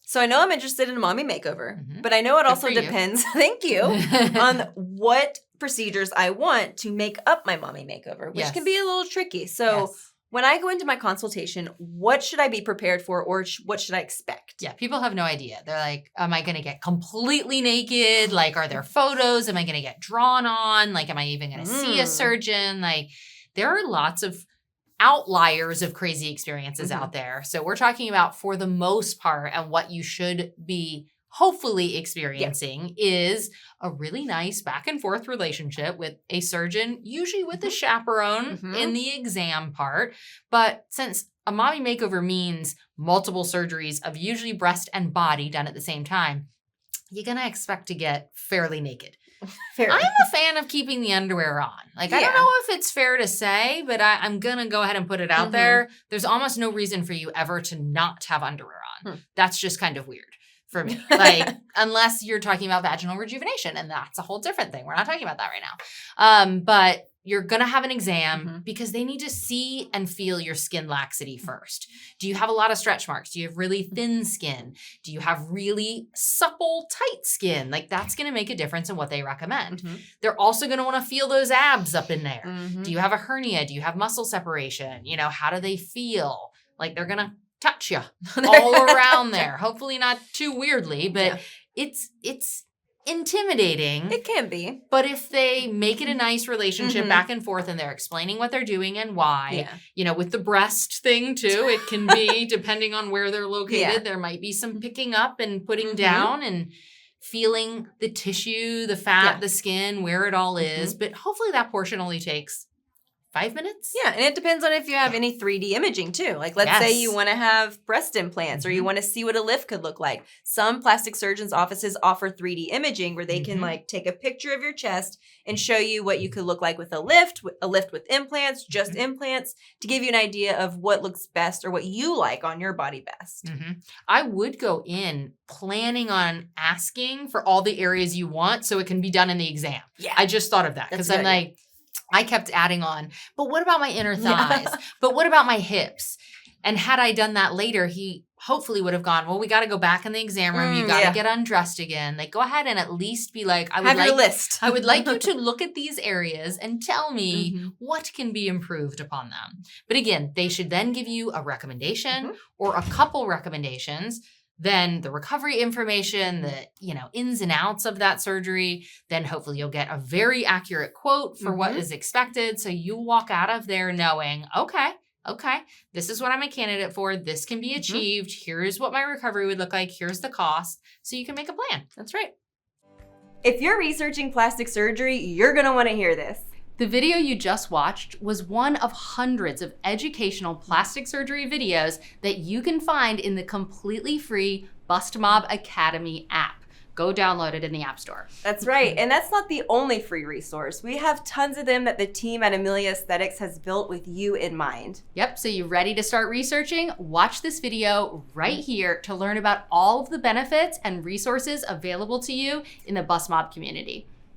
So I know I'm interested in a mommy makeover, Mhm. but I know it Good also for you. depends, thank you, on what procedures I want to make up my mommy makeover, which can be a little tricky. So when I go into my consultation, what should I be prepared for, or what should I expect? Yeah, people have no idea. They're like, am I going to get completely naked? Like, are there photos? Am I going to get drawn on? Like, am I even going to see a surgeon? Like, there are lots of outliers of crazy experiences out there. So we're talking about, for the most part, and what you should be hopefully experiencing is a really nice back and forth relationship with a surgeon, usually with a chaperone in the exam part. But since a mommy makeover means multiple surgeries of usually breast and body done at the same time, you're going to expect to get fairly naked. I'm a fan of keeping the underwear on. Like, I don't know if it's fair to say, but I'm going to go ahead and put it out there. There's almost no reason for you ever to not have underwear on. That's just kind of weird for me. Like, unless you're talking about vaginal rejuvenation, and that's a whole different thing. We're not talking about that right now. But you're going to have an exam because they need to see and feel your skin laxity first. Do you have a lot of stretch marks? Do you have really thin skin? Do you have really supple, tight skin? Like, that's going to make a difference in what they recommend. They're also going to want to feel those abs up in there. Do you have a hernia? Do you have muscle separation? You know, how do they feel? Like, they're going to touch you all around there. Hopefully not too weirdly, but it's intimidating. It can be. But if they make it a nice relationship back and forth, and they're explaining what they're doing and why, you know, with the breast thing too, it can be, depending on where they're located, there might be some picking up and putting down and feeling the tissue, the fat, the skin, where it all is. But hopefully that portion only takes 5 minutes. Yeah, and it depends on if you have any 3D imaging too. Like, let's say you want to have breast implants or you want to see what a lift could look like. Some plastic surgeons' offices offer 3D imaging where they can like take a picture of your chest and show you what you could look like with a lift with implants, just implants, to give you an idea of what looks best or what you like on your body best. I would go in planning on asking for all the areas you want so it can be done in the exam. Yeah. I just thought of that because I'm like, I kept adding on, but what about my inner thighs? But what about my hips? And had I done that later, he hopefully would have gone, well, we got to go back in the exam room. You got to get undressed again. Like, go ahead and at least be like, I would like you to look at these areas and tell me what can be improved upon them. But again, they should then give you a recommendation or a couple recommendations. Then the recovery information, the, you know, ins and outs of that surgery. Then hopefully you'll get a very accurate quote for what is expected. So you walk out of there knowing, okay, this is what I'm a candidate for. This can be achieved. Here's what my recovery would look like. Here's the cost. So you can make a plan. That's right. If you're researching plastic surgery, you're going to want to hear this. The video you just watched was one of hundreds of educational plastic surgery videos that you can find in the completely free Bustmob Academy app. Go download it in the App Store. That's right. And that's not the only free resource. We have tons of them that the team at Amelia Aesthetics has built with you in mind. Yep. So you ready to start researching? Watch this video right here to learn about all of the benefits and resources available to you in the Bustmob community.